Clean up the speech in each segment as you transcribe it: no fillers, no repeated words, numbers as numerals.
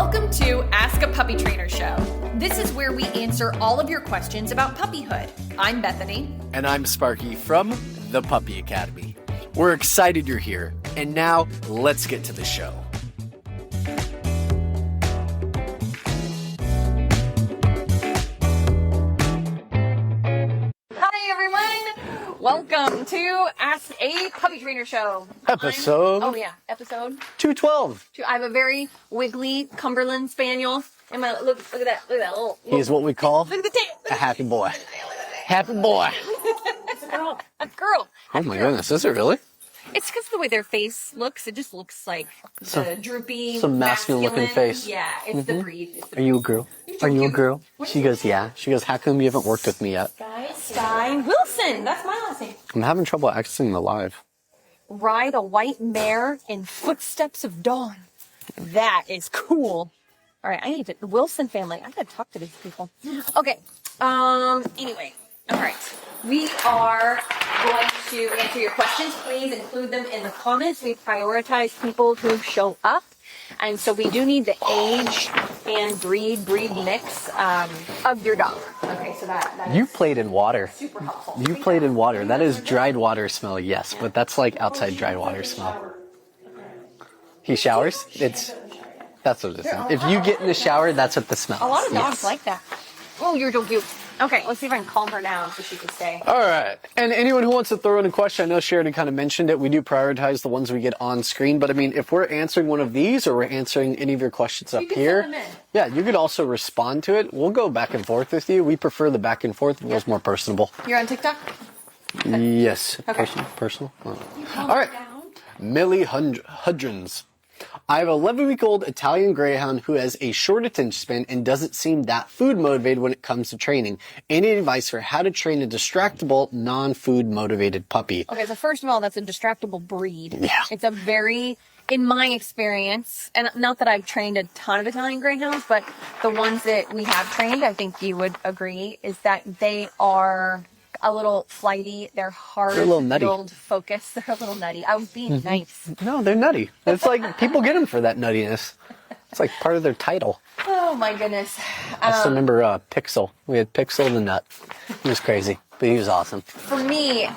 Welcome to Ask a Puppy Trainer Show. This is where we answer all of your questions about puppyhood. I'm Bethany. And I'm Sparky from the Puppy Academy. We're excited you're here. And now, let's get to the show. Hi, everyone. Welcome to Ask a Puppy Trainer Show. Episode? Episode 212. I have a very wiggly Cumberland Spaniel. And look at that little. He's what we call Look at the tail. a happy boy. Happy boy. It's a girl. Oh my goodness, is it really? It's because of the way their face looks. It just looks like the droopy, some masculine looking face. Yeah, it's the breed. Are you a girl? Are you a girl? She goes, yeah. She goes, how come you haven't worked with me yet? Sky Wilson. That's my last name. I'm having trouble accessing the live. Ride a white mare in footsteps of dawn. That is cool. All right, I need to, the Wilson family. I gotta talk to these people. Okay. Anyway. All right. We are going to answer your questions. Please include them in the comments. We prioritize people who show up. And so we do need the age and breed mix of your dog. Okay, so that You played in water. super helpful. You played in water. That is dried water smell, yes. But that's like outside dried water smell. He showers? That's what it is. If you get in the shower, that's what the smell is. A lot of dogs Yes. like that. Oh, you're so cute. Okay, let's see if I can calm her down so she can stay. All right. And anyone who wants to throw in a question, I know she already kind of mentioned it. We do prioritize the ones we get on screen. But I mean, if we're answering one of these or we're answering any of your questions up You can here, send them in. yeah, you could also respond to it. We'll go back and forth with you. We prefer the back and forth. It feels more personable. You're on TikTok? Yes. Okay. Personal. Oh. All right. Millie Hudgens. I have an 11-week-old Italian Greyhound who has a short attention span and doesn't seem that food motivated when it comes to training. Any advice for how to train a distractible, non-food motivated puppy? Okay, so first of all, that's a distractible breed. Yeah. It's a very, in my experience, and not that I've trained a ton of Italian Greyhounds, but the ones that we have trained, I think you would agree, is that they are a little flighty. They're hard They're a little nutty. build focus. They're a little nutty. I was being nice. No, they're nutty. It's like people get them for that nuttiness. It's like part of their title. Oh my goodness. I still remember Pixel. We had Pixel the Nut. He was crazy, but he was awesome. For me,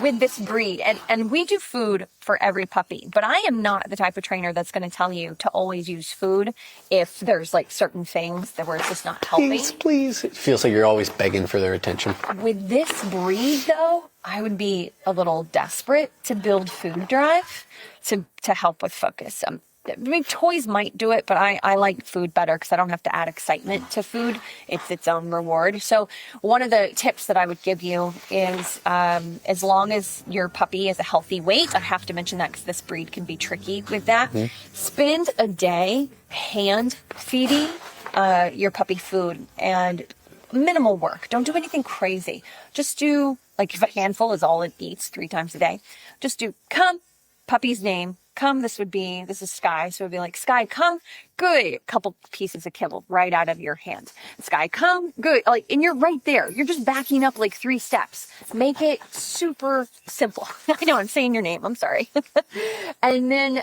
with this breed, and we do food for every puppy, but I am not the type of trainer that's going to tell you to always use food if there's like certain things that where it's just not helping. Please. It feels like you're always begging for their attention. With this breed, though, I would be a little desperate to build food drive to help with focus. I mean, toys might do it, but I like food better because I don't have to add excitement to food. It's its own reward. So one of the tips that I would give you is as long as your puppy is a healthy weight, I have to mention that because this breed can be tricky with that. Spend a day hand feeding your puppy food and minimal work. Don't do anything crazy. Just do, like if a handful is all it eats 3 times a day, just do come, puppy's name, come, this is Sky, so it would be like, Sky, come, good, a couple pieces of kibble right out of your hand. Sky, come, good, like, and you're right there. You're just backing up like 3 steps. Make it super simple. I know I'm saying your name, I'm sorry. And then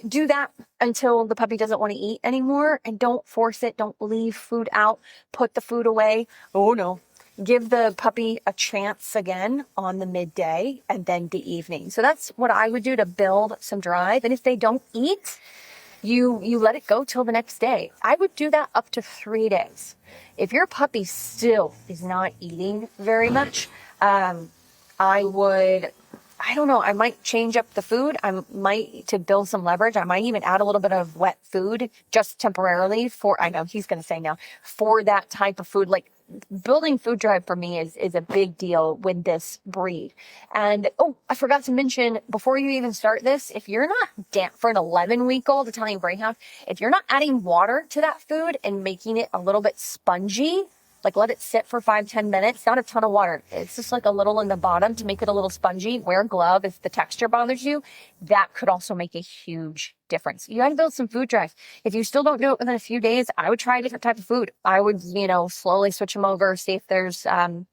do that until the puppy doesn't want to eat anymore, and don't force it. Don't leave food out. Put the food away. Oh no. Give the puppy a chance again on the midday and then the evening. So that's what I would do to build some drive. And if they don't eat, you let it go till the next day. I would do that up to 3 days. If your puppy still is not eating very much, I don't know, I might change up the food. I might, to build some leverage, I might even add a little bit of wet food just temporarily I know he's going to say now, for that type of food. Like, building food drive for me is a big deal with this breed. And I forgot to mention before you even start this, if you're not for an 11-week-old Italian Greyhound, if you're not adding water to that food and making it a little bit spongy, Like let it sit for 5-10 minutes, not a ton of water. It's just like a little in the bottom to make it a little spongy. Wear a glove if the texture bothers you. That could also make a huge difference. You got to build some food drive. If you still don't do it within a few days, I would try a different type of food. I would, slowly switch them over, see if there's some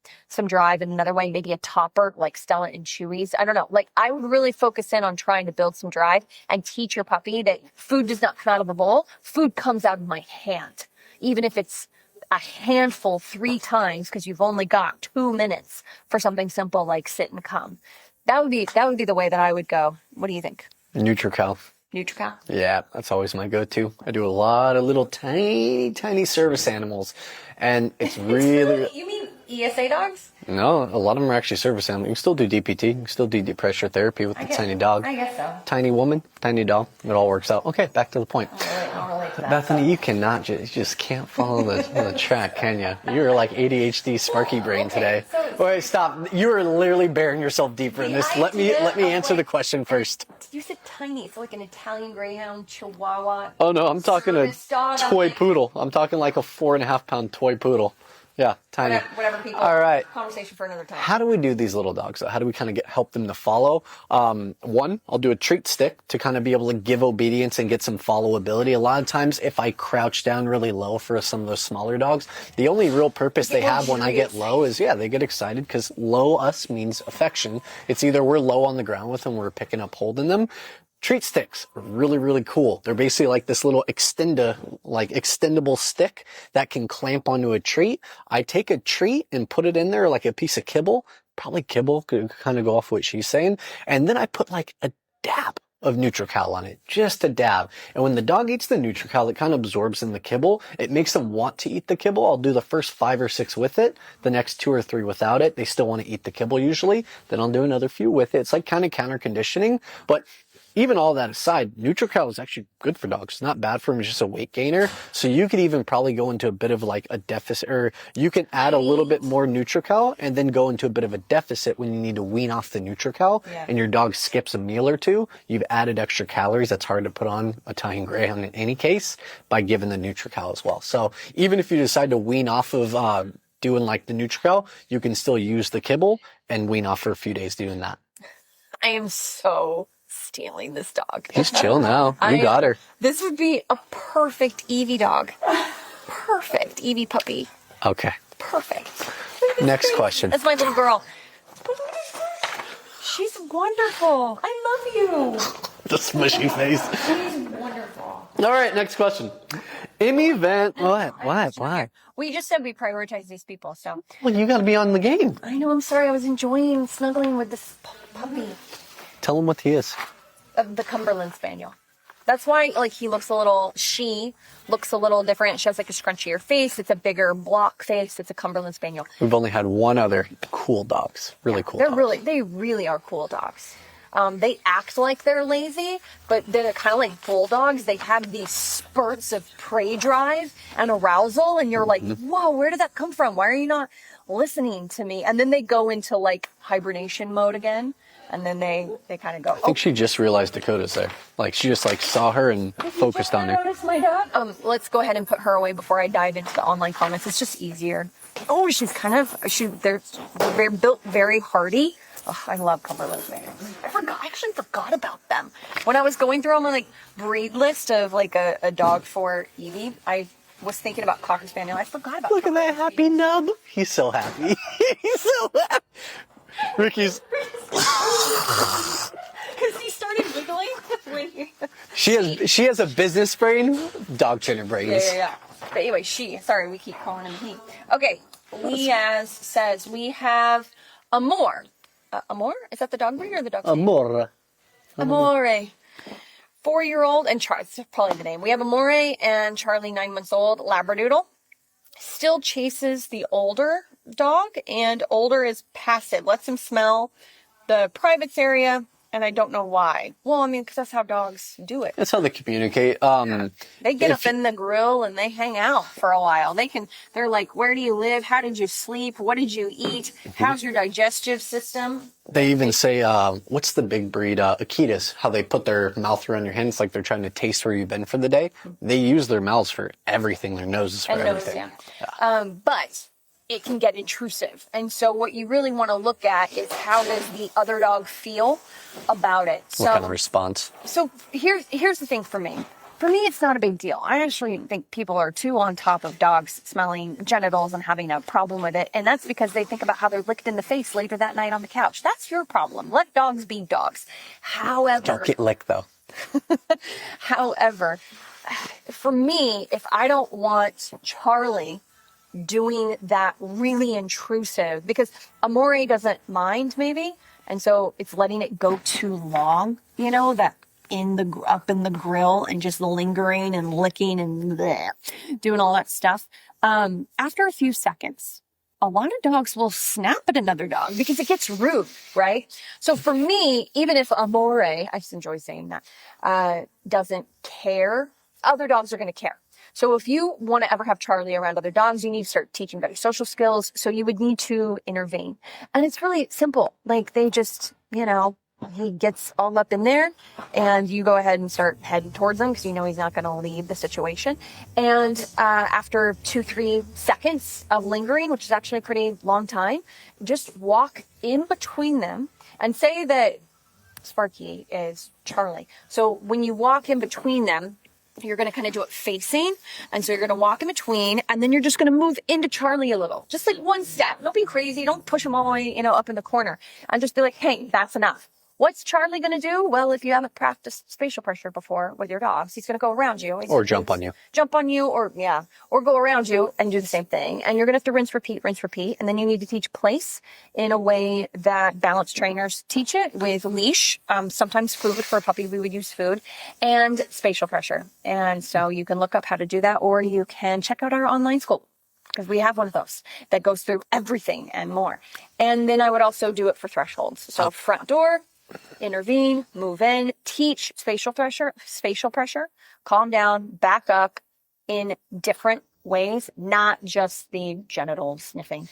drive in another way, maybe a topper like Stella and Chewy's. I don't know. Like I would really focus in on trying to build some drive and teach your puppy that food does not come out of a bowl. Food comes out of my hand. Even if it's a handful 3 times because you've only got 2 minutes for something simple like sit and come. That would be the way that I would go. What do you think? NutriCal. NutriCal? Yeah, that's always my go-to. I do a lot of little tiny service animals, and it's really... You mean ESA dogs? No, a lot of them are actually service animals. You can still do DPT. You can still do deep pressure therapy with the tiny dog. I guess so. Tiny woman, tiny dog. It all works out. Okay, back to the point. I'll relate to that. Bethany, you cannot just can't follow the track, can you? You're like ADHD Sparky brain today. Wait, stop. You are literally burying yourself deeper in this. Let me answer the question first. You said tiny. It's like an Italian Greyhound, Chihuahua. Oh no, I'm talking a service dog. toy poodle. I'm talking like a 4.5-pound toy poodle. Yeah, tiny. Whatever people. All right. Conversation for another time. How do we do these little dogs, though? How do we kind of help them to follow? One, I'll do a treat stick to kind of be able to give obedience and get some followability. A lot of times, if I crouch down really low for some of those smaller dogs, the only real purpose they have when I get low is, they get excited because low us means affection. It's either we're low on the ground with them, we're picking up holding them. Treat sticks are really, really cool. They're basically like this little extendable stick that can clamp onto a treat. I take a treat and put it in there like a piece of kibble, probably kibble, could kind of go off what she's saying. And then I put like a dab of NutriCal on it, just a dab. And when the dog eats the NutriCal, it kind of absorbs in the kibble. It makes them want to eat the kibble. I'll do the first 5 or 6 with it, the next 2 or 3 without it. They still want to eat the kibble usually. Then I'll do another few with it. It's like kind of counter conditioning, but even all that aside, NutriCal is actually good for dogs. It's not bad for them. It's just a weight gainer. So you could even probably go into a bit of like a deficit, or you can add a little bit more NutriCal and then go into a bit of a deficit when you need to wean off the NutriCal and your dog skips a meal or 2. You've added extra calories. That's hard to put on Italian Greyhound in any case by giving the NutriCal as well. So even if you decide to wean off of doing like the NutriCal, you can still use the kibble and wean off for a few days doing that. I am so stealing this dog. Just chill now. You got her. This would be a perfect Evie dog. Perfect Evie puppy. Okay. Perfect. Next question. That's my little girl. She's wonderful. I love you. The smushy face. She's wonderful. All right, next question. In event, why? We just said we prioritize these people, so. Well, you got to be on the game. I know, I'm sorry. I was enjoying snuggling with this puppy. Tell him what he is. The Cumberland Spaniel. That's why, she looks a little different. She has like a scrunchier face. It's a bigger block face. It's a Cumberland Spaniel. We've only had one other cool dogs. Really cool dogs. They really are cool dogs. They act like they're lazy, but they're kind of like bulldogs. They have these spurts of prey drive and arousal, and you're like, whoa, where did that come from? Why are you not listening to me? And then they go into like hibernation mode again. And then they kind of go. I think she just realized Dakota's there. Like she just saw her and focused on her. Notice my dog? Let's go ahead and put her away before I dive into the online comments. It's just easier. Oh, they're built very hardy. Oh, I love Cumberland Spaniels. I actually forgot about them. When I was going through my breed list of a dog for Evie, I was thinking about Cocker Spaniel. I forgot about. Look at that happy nub. He's so happy. He's so happy. Ricky's. Because he started wiggling when he... She has a business brain, dog trainer brains. Yeah. But anyway, we keep calling him he. Okay, Leaz says we have Amor. Amor? Is that the dog breed or the dog breed? Amore. 4-year-old, and Charlie's probably the name. We have Amore and Charlie, 9 months old, Labradoodle. Still chases the older dog, and older is passive. Lets him smell the privates area, and I don't know why. Well, because that's how dogs do it. That's how they communicate. They get up in the grill and they hang out for a while. They're like, where do you live? How did you sleep? What did you eat? How's your digestive system? They even say, what's the big breed? Akitas, how they put their mouth around your hands like they're trying to taste where you've been for the day. They use their mouths for everything, their noses for everything. But it can get intrusive. And so what you really want to look at is how does the other dog feel about it. So, What kind of response? So here's the thing for me. For me, it's not a big deal. I actually think people are too on top of dogs smelling genitals and having a problem with it. And that's because they think about how they're licked in the face later that night on the couch. That's your problem. Let dogs be dogs. However, Don't get licked though. however, for me, if I don't want Charlie doing that really intrusive, because Amore doesn't mind maybe, and so it's letting it go too long, you know, that up in the grill and just lingering and licking and bleh, doing all that stuff. After a few seconds, a lot of dogs will snap at another dog because it gets rude, right? So for me, even if Amore, I just enjoy saying that, doesn't care, other dogs are going to care. So if you want to ever have Charlie around other dogs, you need to start teaching better social skills. So you would need to intervene. And it's really simple. Like they just, you know, he gets all up in there and you go ahead and start heading towards him because you know he's not going to leave the situation. And after 2-3 seconds of lingering, which is actually a pretty long time, just walk in between them and say that Sparky is Charlie. So when you walk in between them, you're going to kind of do it facing. And so you're going to walk in between and then you're just going to move into Charlie a little, just like one step. Don't be crazy. Don't push him all the way, you know, up in the corner and just be like, hey, that's enough. What's Charlie going to do? Well, if you haven't practiced spatial pressure before with your dogs, he's going to go around you. Or jump on you. Jump on you or go around you and do the same thing. And you're going to have to rinse, repeat. And then you need to teach place in a way that balance trainers teach it with leash. Sometimes food for a puppy, we would use food and spatial pressure. And so you can look up how to do that or you can check out our online school, because we have one of those that goes through everything and more. And then I would also do it for thresholds. So front door, intervene, move in, teach spatial pressure, calm down, back up in different ways, not just the genital sniffing.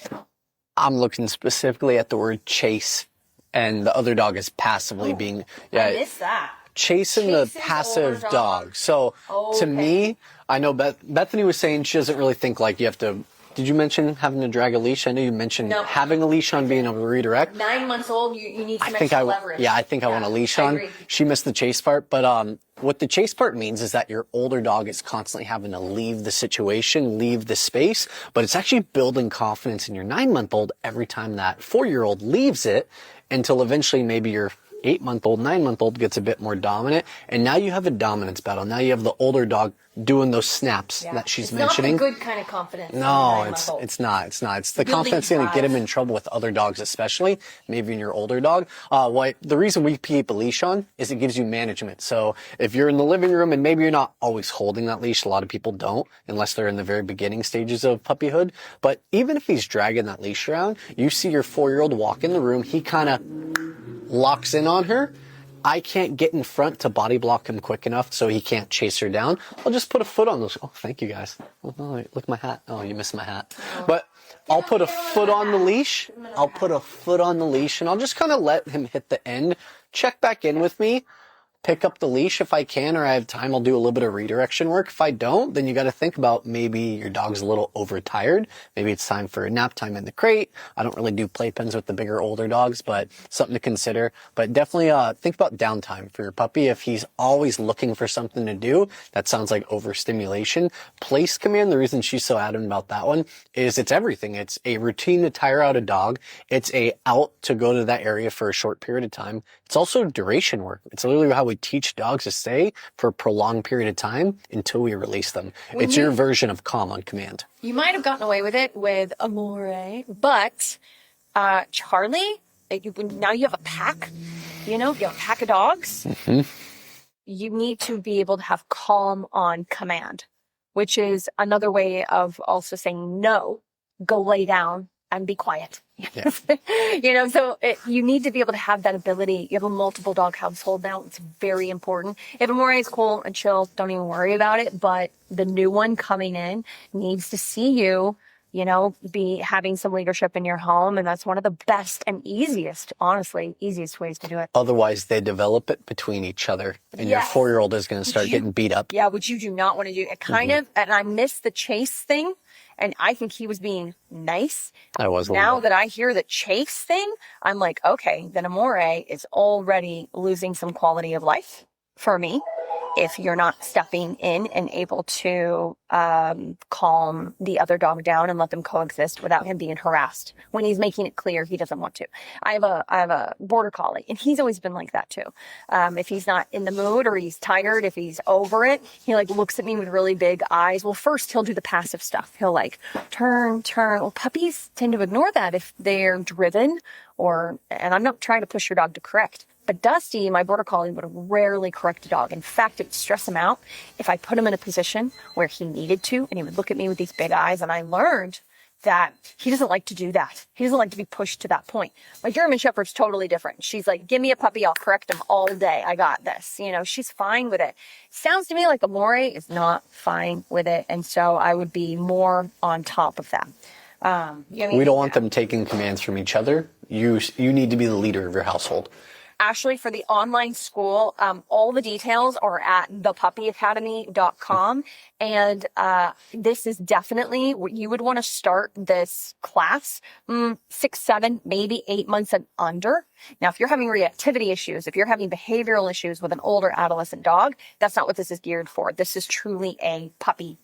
I'm looking specifically at the word chase, and the other dog is passively being. Yeah, I missed that. Chasing the passive dog. So to me, I know Bethany was saying she doesn't really think like you have to. Did you mention having to drag a leash? I know you mentioned having a leash on, being able to redirect. 9 months old, you need some extra leverage. Yeah, I think I want a leash on. Agree. She missed the chase part, but what the chase part means is that your older dog is constantly having to leave the situation, leave the space, but it's actually building confidence in your 9-month-old every time that 4-year-old leaves it until eventually maybe your 8-month-old, 9-month-old gets a bit more dominant, and now you have a dominance battle. Now you have the older dog doing those snaps that she's mentioning. It's not the good kind of confidence. No, it's not. It's the confidence going to get him in trouble with other dogs, especially maybe in your older dog. The reason we keep a leash on is it gives you management. So if you're in the living room and maybe you're not always holding that leash, a lot of people don't unless they're in the very beginning stages of puppyhood. But even if he's dragging that leash around, you see your 4-year-old walk in the room, he kind of locks in on her. I can't get in front to body block him quick enough so he can't chase her down. I'll just put a foot on those. Oh, thank you guys. Oh, no, look at my hat. Oh, you missed my hat. But I'll put a foot on the leash. And I'll just kind of let him hit the end, check back in with me, pick up the leash if I can, or I have time, I'll do a little bit of redirection work. If I don't, then you got to think about maybe your dog's a little overtired. Maybe it's time for a nap time in the crate. I don't really do playpens with the bigger, older dogs, but something to consider. But definitely think about downtime for your puppy. If he's always looking for something to do, that sounds like overstimulation. Place command, the reason she's so adamant about that one is it's everything. It's a routine to tire out a dog. It's a out to go to that area for a short period of time. It's also duration work. It's literally how we teach dogs to stay for a prolonged period of time until we release them. It's your version of calm on command. You might have gotten away with it with Amore, but Charlie, now you have a pack, you have a pack of dogs. Mm-hmm. You need to be able to have calm on command, which is another way of also saying no, go lay down and be quiet. Yeah. So you need to be able to have that ability. You have a multiple dog household now. It's very important. If Amore is cool and chill, don't even worry about it. But the new one coming in needs to see you, be having some leadership in your home. And that's one of the best and easiest ways to do it. Otherwise, they develop it between each other. And your 4-year-old is going to start getting beat up. Yeah, which you do not want to do. It kind of, and I miss the chase thing. And I think he was being nice. I was. Now that I hear the chase thing, I'm like, okay, then Amore is already losing some quality of life for me if you're not stepping in and able to calm the other dog down and let them coexist without him being harassed when he's making it clear he doesn't want to. I have a border collie, and he's always been like that too. If he's not in the mood or he's tired, if he's over it, he like looks at me with really big eyes. Well, first he'll do the passive stuff. He'll like turn. Well, puppies tend to ignore that if they're driven and I'm not trying to push your dog to correct. But Dusty, my border collie, would rarely correct a dog. In fact, it would stress him out if I put him in a position where he needed to, and he would look at me with these big eyes. And I learned that he doesn't like to do that. He doesn't like to be pushed to that point. My German Shepherd's totally different. She's like, give me a puppy, I'll correct him all day. I got this. You know, she's fine with it. Sounds to me like Amore is not fine with it. And so I would be more on top of that. We don't want them taking commands from each other. You need to be the leader of your household. Ashley, for the online school, all the details are at thepuppyacademy.com. And this is definitely, you would want to start this class 6, 7, maybe 8 months and under. Now, if you're having reactivity issues, if you're having behavioral issues with an older adolescent dog, that's not what this is geared for. This is truly a puppy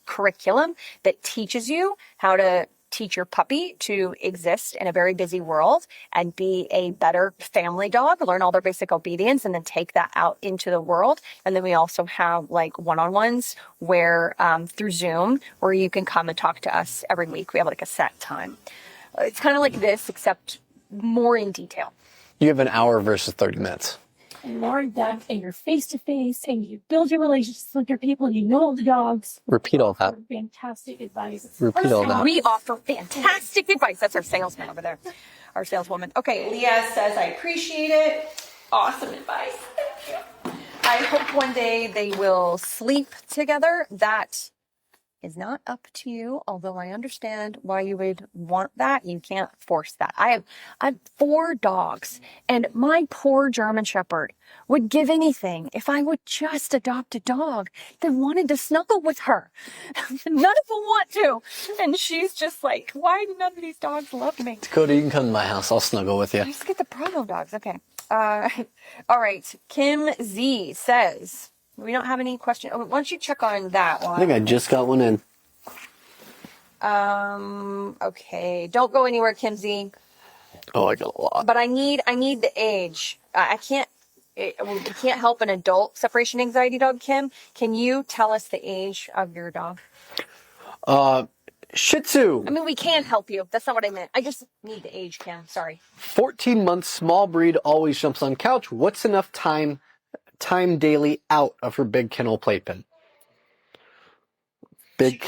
curriculum that teaches you how to teach your puppy to exist in a very busy world and be a better family dog, learn all their basic obedience, and then take that out into the world. And then we also have like one-on-ones where through Zoom, where you can come and talk to us every week. We have like a set time. It's kind of like this, except more in detail. You have an hour versus 30 minutes. And more in depth, and you're face to face, and you build your relationships with your people, and you know all the dogs. Repeat all that. Fantastic advice. Repeat all that. We offer fantastic advice. That's our salesman over there, our saleswoman. Okay, Leah says, I appreciate it. Awesome advice. Thank you. I hope one day they will sleep together. That is not up to you, although I understand why you would want that. You can't force that. I have 4 dogs, and my poor German Shepherd would give anything if I would just adopt a dog that wanted to snuggle with her. None of them want to. And she's just like, why do none of these dogs love me? Dakota, you can come to my house. I'll snuggle with you. Let's get the promo dogs. Okay. All right. Kim Z says, we don't have any questions. Oh, why don't you check on that one? I think I just got one in. Okay. Don't go anywhere, Kim Z. Oh, I got a lot. But I need the age. We can't help an adult separation anxiety dog, Kim. Can you tell us the age of your dog? Shih Tzu. I mean, we can help you. That's not what I meant. I just need the age, Kim. Sorry. 14 months, small breed, always jumps on couch. What's enough time daily out of her big kennel playpen? She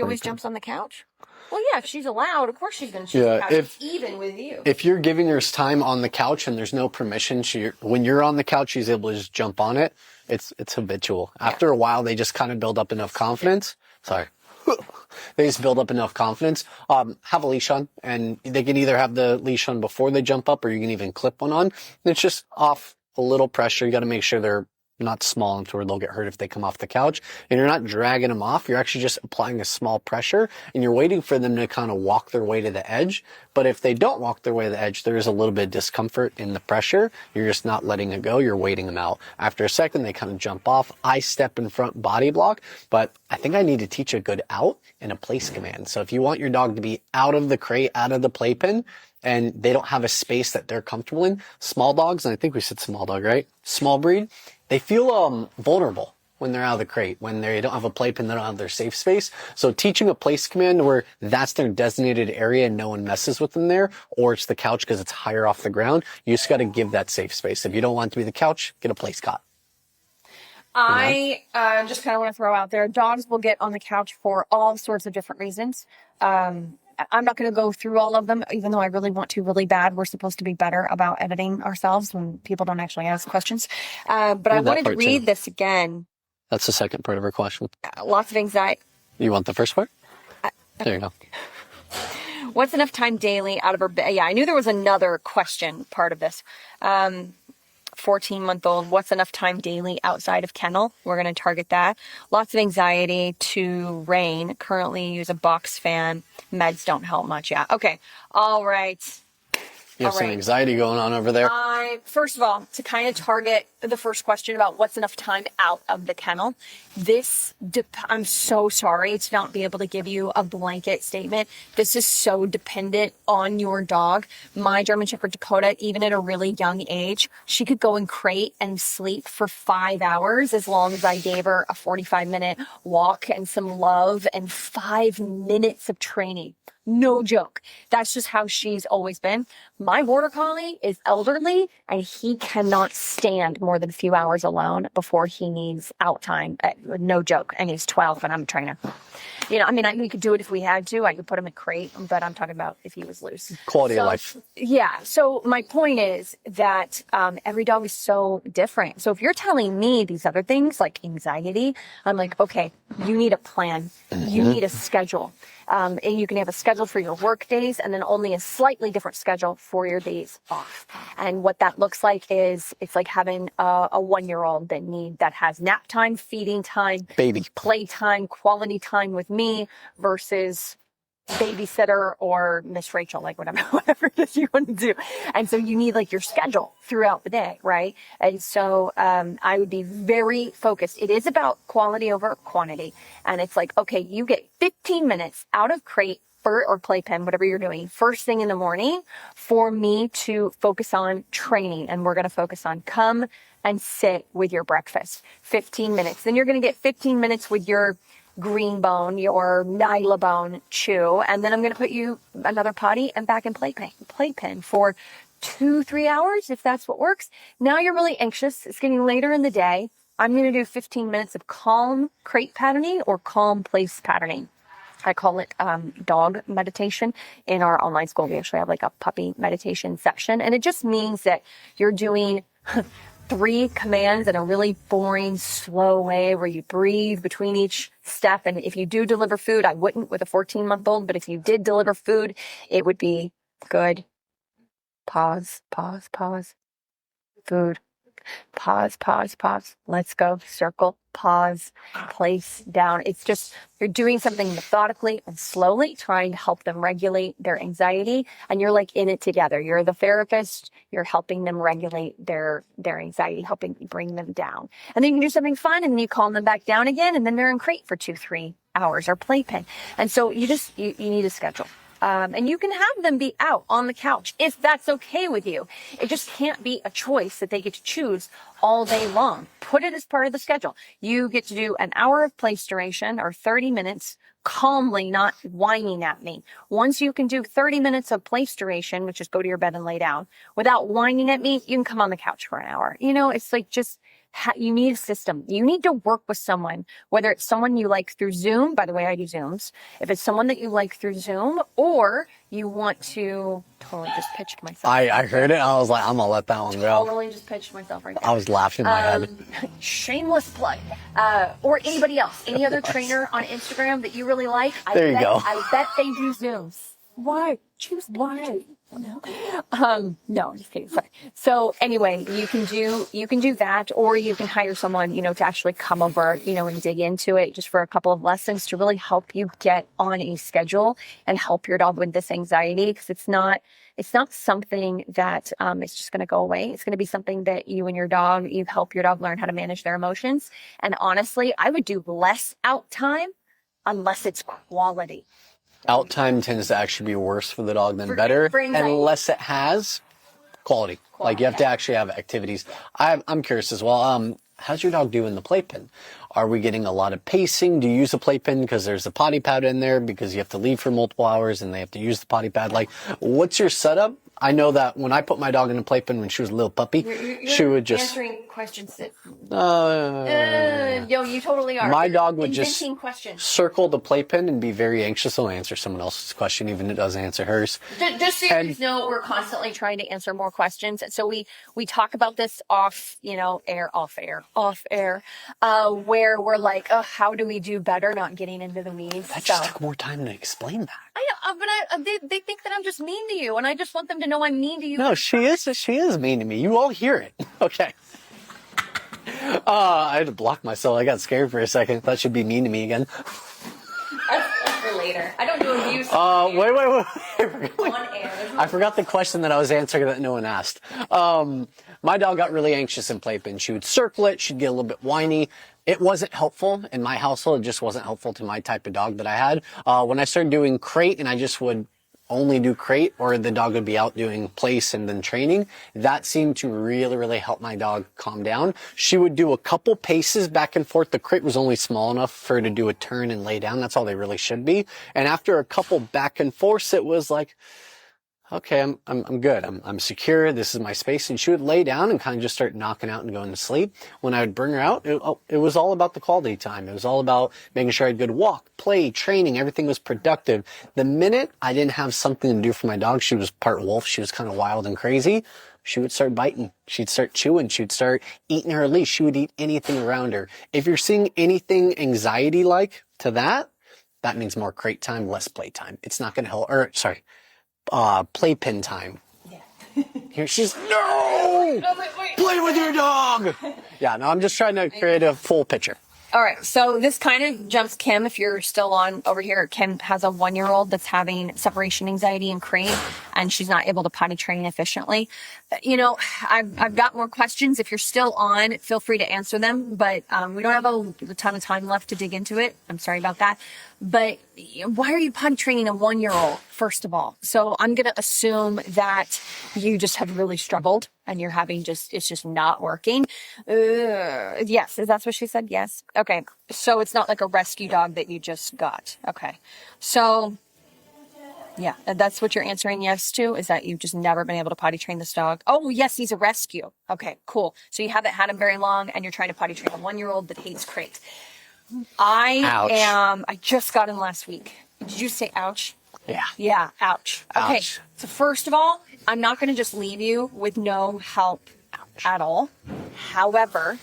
always jumps on the couch? Well, yeah, if she's allowed, of course she's going to choose the couch, even with you. If you're giving her time on the couch and there's no permission, when you're on the couch, she's able to just jump on it. It's habitual. After a while, they just kind of build up enough confidence. Sorry. They just build up enough confidence. Have a leash on, and they can either have the leash on before they jump up, or you can even clip one on. It's just off a little pressure. You got to make sure they're not small enough to where they'll get hurt if they come off the couch. And you're not dragging them off. You're actually just applying a small pressure, and you're waiting for them to kind of walk their way to the edge. But if they don't walk their way to the edge, there is a little bit of discomfort in the pressure. You're just not letting it go. You're waiting them out. After a second, they kind of jump off. I step in front, body block, but I think I need to teach a good out and a place command. So if you want your dog to be out of the crate, out of the playpen, and they don't have a space that they're comfortable in, small dogs, and I think we said small dog, right? Small breed, they feel vulnerable when they're out of the crate. When they don't have a playpen, they don't have their safe space. So teaching a place command where that's their designated area and no one messes with them there, or it's the couch because it's higher off the ground, you just got to give that safe space. If you don't want it to be the couch, get a place cot. I just kind of want to throw out there, dogs will get on the couch for all sorts of different reasons. I'm not going to go through all of them, even though I really want to really bad. We're supposed to be better about editing ourselves when people don't actually ask questions. But I wanted to read this again. That's the second part of her question. Lots of anxiety. You want the first part? There you go. What's enough time daily out of her? Yeah, I knew there was another question part of this. 14-month-old, what's enough time daily outside of kennel? We're going to target that. Lots of anxiety to rain. Currently use a box fan. Meds don't help much. Yeah. Okay. All right. You have some anxiety going on over there. First of all, to kind of target the first question about what's enough time out of the kennel, I'm so sorry to not be able to give you a blanket statement. This is so dependent on your dog. My German Shepherd Dakota, even at a really young age, she could go in crate and sleep for 5 hours as long as I gave her a 45-minute walk and some love and 5 minutes of training. No joke. That's just how she's always been. My border collie is elderly and he cannot stand more than a few hours alone before he needs out time. No joke. And he's 12 and I'm a trainer. We could do it if we had to. I could put him in crate, but I'm talking about if he was loose. Quality of life. Yeah. So my point is that every dog is so different. So if you're telling me these other things like anxiety, I'm like, okay, you need a plan. You need a schedule. And you can have a schedule for your work days and then only a slightly different schedule for your days off. And what that looks like is it's like having a 1-year-old that has nap time, feeding time, baby play time, quality time with me versus babysitter or Miss Rachel, like whatever it is you want to do. And so you need like your schedule throughout the day, right? And so I would be very focused. It is about quality over quantity. And it's like, okay, you get 15 minutes out of crate or playpen, whatever you're doing, first thing in the morning for me to focus on training. And we're going to focus on come and sit with your breakfast. 15 minutes. Then you're going to get 15 minutes with your green bone, your Nyla bone chew, and then I'm going to put you another potty and back in playpen for 2-3 hours, if that's what works. Now you're really anxious. It's getting later in the day. I'm going to do 15 minutes of calm crate patterning or calm place patterning. I call it dog meditation. In our online school, we actually have like a puppy meditation section, and it just means that you're doing 3 commands in a really boring, slow way where you breathe between each step. And if you do deliver food, I wouldn't with a 14-month-old, but if you did deliver food, it would be good. Pause, pause, pause. Food. Pause, pause, pause. Let's go. Circle, pause, place, down. It's just, you're doing something methodically and slowly, trying to help them regulate their anxiety. And you're like in it together. You're the therapist. You're helping them regulate their anxiety, helping bring them down. And then you can do something fun and then you calm them back down again. And then they're in crate for 2-3 hours or playpen. And so you need a schedule. And you can have them be out on the couch if that's okay with you. It just can't be a choice that they get to choose all day long. Put it as part of the schedule. You get to do an hour of place duration or 30 minutes calmly, not whining at me. Once you can do 30 minutes of place duration, which is go to your bed and lay down, without whining at me, you can come on the couch for an hour. It's like just you need a system. You need to work with someone, whether it's someone you like through Zoom. By the way, I do Zooms. If it's someone that you like through Zoom, or you want to totally just pitched myself. I heard it. I was like, I'm going to let that one go. Totally just pitched myself right there. I was laughing in my head. Shameless plug. Or anybody else. Any other trainer on Instagram that you really like? There you go. I bet they do Zooms. Why? Choose why? No, just kidding. Sorry. So anyway, you can do that, or you can hire someone, to actually come over, and dig into it just for a couple of lessons to really help you get on a schedule and help your dog with this anxiety. Because it's not something that, it's just going to go away. It's going to be something that you help your dog learn how to manage their emotions. And honestly, I would do less out time unless it's quality. Out time tends to actually be worse for the dog than better, unless it has quality. Like you have to actually have activities. I'm curious as well. How's your dog do in the playpen? Are we getting a lot of pacing? Do you use a playpen because there's a potty pad in there because you have to leave for multiple hours and they have to use the potty pad? Like, what's your setup? I know that when I put my dog in a playpen when she was a little puppy, she would just answering questions that. You totally are. My dog would just questions. Circle the playpen and be very anxious. I'll answer someone else's question, even if it doesn't answer hers. Just so you guys know, we're constantly trying to answer more questions. So we talk about this off air, where we're like, oh, how do we do better? Not getting into the weeds. That just took more time to explain that. I know, but they think that I'm just mean to you, and I just want them to know know I'm mean to you. No, she is mean to me. You all hear it. Okay. I had to block myself. I got scared for a second. Thought she'd be mean to me again. That's for later. I don't do abuse. Wait. On air. I forgot the question that I was answering that no one asked. My dog got really anxious in playpen. She would circle it. She'd get a little bit whiny. It wasn't helpful in my household. It just wasn't helpful to my type of dog that I had. When I started doing crate and I just would only do crate, or the dog would be out doing place and then training, that seemed to really, really help my dog calm down. She would do a couple paces back and forth. The crate was only small enough for her to do a turn and lay down. That's all they really should be. And after a couple back and forths, it was like, okay, I'm good. I'm secure. This is my space. And she would lay down and kind of just start knocking out and going to sleep. When I would bring her out, it was all about the quality time. It was all about making sure I had good walk, play, training. Everything was productive. The minute I didn't have something to do for my dog, she was part wolf. She was kind of wild and crazy. She would start biting. She'd start chewing. She'd start eating her leash. She would eat anything around her. If you're seeing anything anxiety-like to that, that means more crate time, less play time. It's not going to help, playpen time. Yeah. Here she's, no! Play with your dog! Yeah, no, I'm just trying to create a full picture. All right, so this kind of jumps Kim, if you're still on over here. Kim has a 1-year-old that's having separation anxiety and crate, and she's not able to potty train efficiently. You know, I've got more questions. If you're still on, feel free to answer them, but we don't have a ton of time left to dig into it. I'm sorry about that. But why are you potty training a 1-year-old, first of all? So I'm going to assume that you just have really struggled and you're having it's just not working. Yes, that's what she said. Yes. Okay. So it's not like a rescue dog that you just got. Okay. So yeah, that's what you're answering yes to, is that you've just never been able to potty train this dog. Oh yes, he's a rescue. Okay, cool. So you haven't had him very long and you're trying to potty train a 1-year-old that hates crate. I just got him last week. Did you say ouch? Yeah. Yeah, ouch. Okay, so first of all, I'm not going to just leave you with no help at all. However,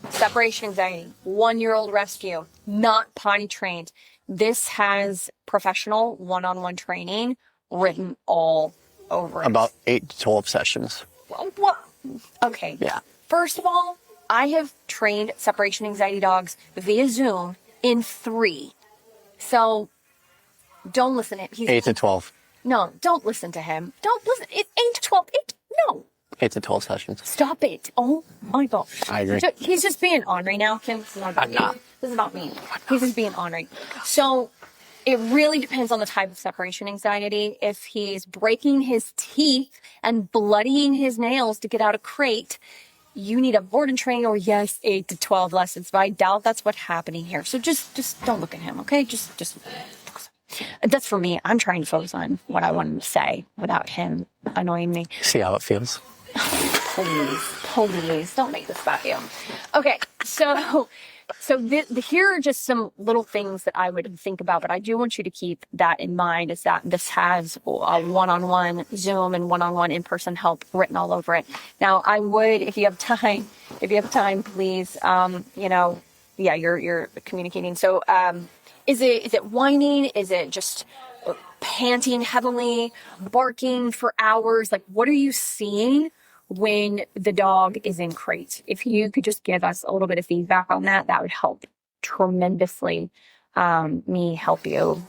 separation anxiety, 1-year-old rescue, not potty trained. This has professional one-on-one training written all over it. About 8 to 12 sessions. What? Okay. Yeah. First of all, I have trained separation anxiety dogs via Zoom in 3. So don't listen to him. He's 8 to 12. No, don't listen to him. Don't listen. 8 to 12. No. 8 to 12 sessions. Stop it. Oh my gosh. I agree. He's just being ornery now, Kim. This is not about I'm not. This is about me. He's just being ornery. So it really depends on the type of separation anxiety. If he's breaking his teeth and bloodying his nails to get out of crate, you need a board and train, or yes, 8 to 12 lessons. But I doubt that's what's happening here. So just don't look at him, okay? Just focus. That's for me. I'm trying to focus on what I want to say without him annoying me. See how it feels. Please, don't make this about you. Okay, so here are just some little things that I would think about, but I do want you to keep that in mind, is that this has a one-on-one Zoom and one-on-one in-person help written all over it. Now, I would, if you have time, please, you're communicating. So, is it whining? Is it just panting heavily, barking for hours? Like, what are you seeing when the dog is in crate? If you could just give us a little bit of feedback on that, that would help tremendously me help you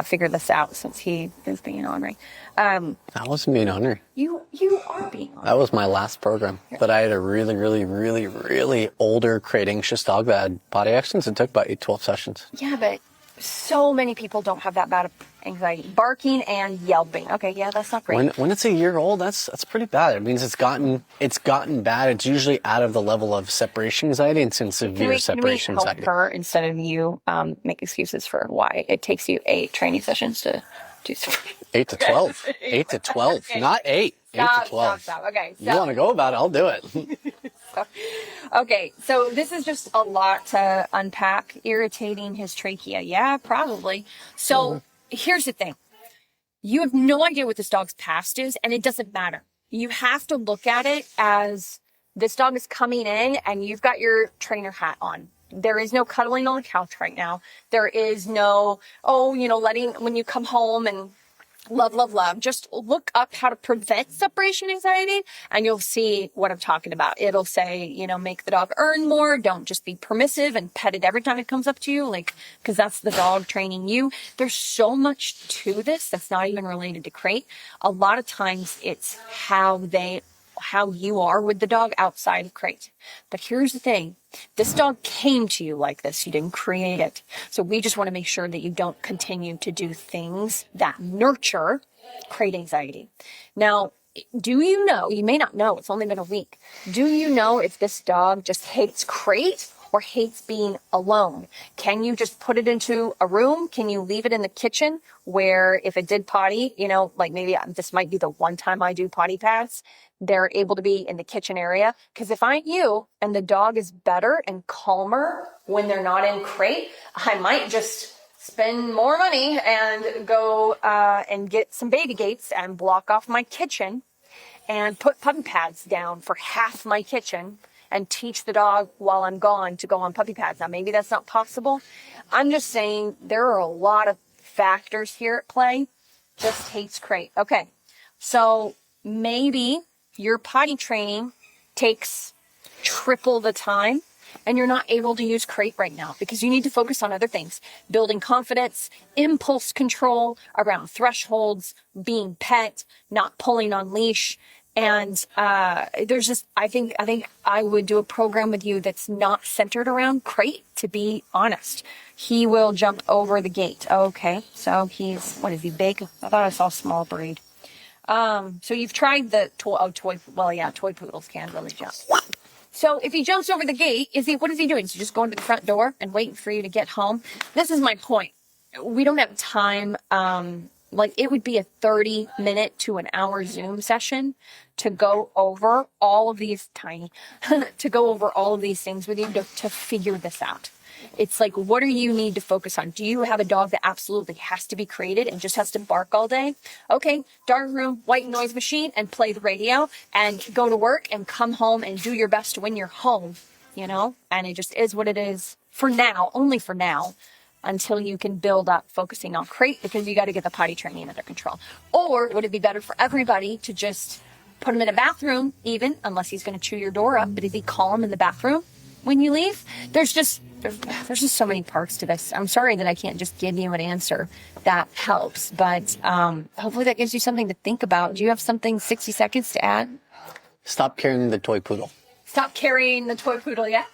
figure this out, since he is being ornery. I wasn't being ornery. You are being ornery. That was my last program. But I had a really, really, really, really older crate anxious dog that had potty accidents. It took about 8, 12 sessions. Yeah, but so many people don't have that bad of anxiety. Barking and yelping. Okay, yeah, that's not great. When it's a year old, that's pretty bad. It means it's gotten bad. It's usually out of the level of separation anxiety and in severe separation can we anxiety. help her instead of you make excuses for why it takes you 8 training sessions to do something? 8 to 12. 8 to 12. Okay. Not 8. 8 to 12. Stop. Okay. So, you want to go about it, I'll do it. Okay, so this is just a lot to unpack. Irritating his trachea. Yeah, probably. So here's the thing. You have no idea what this dog's past is, and it doesn't matter. You have to look at it as this dog is coming in and you've got your trainer hat on. There is no cuddling on the couch right now. There is no, letting when you come home and Love, love, love. Just look up how to prevent separation anxiety and you'll see what I'm talking about. It'll say, make the dog earn more. Don't just be permissive and pet it every time it comes up to you, because that's the dog training you. There's so much to this that's not even related to crate. A lot of times it's how you are with the dog outside of crate. But here's the thing. This dog came to you like this. You didn't create it. So we just want to make sure that you don't continue to do things that nurture crate anxiety. Now, do you know, you may not know, it's only been a week. Do you know if this dog just hates crate or hates being alone? Can you just put it into a room? Can you leave it in the kitchen where if it did potty, maybe this might be the one time I do potty pads, they're able to be in the kitchen area? Because if I'm you and the dog is better and calmer when they're not in crate, I might just spend more money and go and get some baby gates and block off my kitchen and put puppy pads down for half my kitchen and teach the dog while I'm gone to go on puppy pads. Now, maybe that's not possible. I'm just saying there are a lot of factors here at play. Just hates crate. Okay, so maybe your potty training takes triple the time and you're not able to use crate right now because you need to focus on other things. Building confidence, impulse control around thresholds, being pet, not pulling on leash. And there's just, I think I would do a program with you that's not centered around crate, to be honest. He will jump over the gate. Okay, so what is he, big? I thought I saw small breed. So you've tried the toy poodles can really jump. So if he jumps over the gate, what is he doing? Is he just going to the front door and waiting for you to get home? This is my point. We don't have time. It would be a 30-minute to an hour Zoom session to go over all of these things with you to figure this out. It's like, what do you need to focus on? Do you have a dog that absolutely has to be crated and just has to bark all day? Okay, dark room, white noise machine, and play the radio and go to work and come home and do your best when you're home, And it just is what it is for now, only for now, until you can build up focusing on crate because you got to get the potty training under control. Or would it be better for everybody to just put him in a bathroom, even, unless he's going to chew your door up, but is he calm in the bathroom when you leave? There's just so many parts to this. I'm sorry that I can't just give you an answer that helps, but hopefully that gives you something to think about. Do you have something, 60 seconds to add? Stop carrying the toy poodle. Stop carrying the toy poodle, yeah?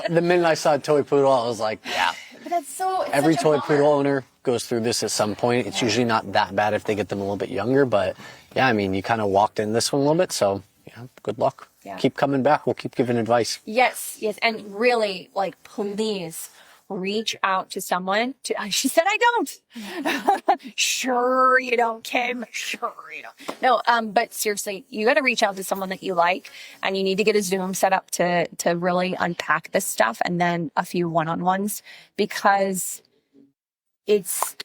The minute I saw a toy poodle, I was like, yeah. But it's every toy poodle owner goes through this at some point. It's usually not that bad if they get them a little bit younger, but yeah, I mean, you kind of walked in this one a little bit, so yeah, good luck. Yeah. Keep coming back. We'll keep giving advice. Yes. And really, please reach out to someone. She said, I don't. Sure you don't, Kim. Sure you don't. No, but seriously, you got to reach out to someone that you like, and you need to get a Zoom set up to really unpack this stuff, and then a few one-on-ones, because it's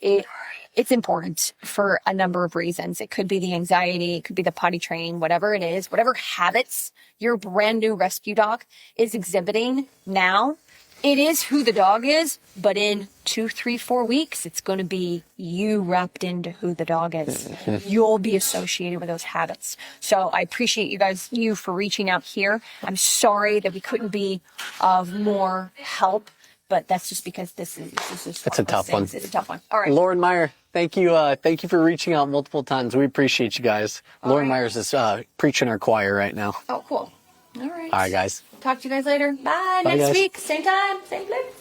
important for a number of reasons. It could be the anxiety, it could be the potty training, whatever it is, whatever habits your brand new rescue dog is exhibiting now. It is who the dog is, but in 2, 3, 4 weeks, it's going to be you wrapped into who the dog is. You'll be associated with those habits. So I appreciate you for reaching out here. I'm sorry that we couldn't be of more help, but that's just because this is it's a tough one. It's a tough one. All right. Lauren Meyer, thank you for reaching out multiple times. We appreciate you guys. Lauren Myers is preaching our choir right now. Oh, cool. All right. All right, guys. Talk to you guys later. Bye. Bye, Next guys. week, same time, same place.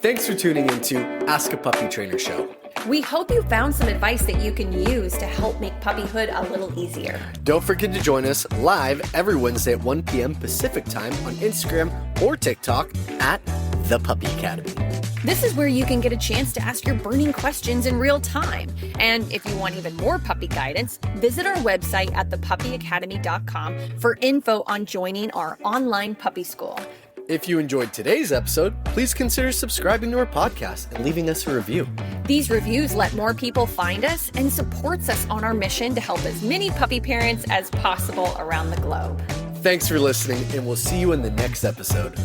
Thanks for tuning into Ask a Puppy Trainer Show. We hope you found some advice that you can use to help make puppyhood a little easier. Don't forget to join us live every Wednesday at 1 p.m. Pacific Time on Instagram or TikTok at The Puppy Academy. This is where you can get a chance to ask your burning questions in real time. And if you want even more puppy guidance, visit our website at thepuppyacademy.com for info on joining our online puppy school. If you enjoyed today's episode, please consider subscribing to our podcast and leaving us a review. These reviews let more people find us and supports us on our mission to help as many puppy parents as possible around the globe. Thanks for listening, and we'll see you in the next episode.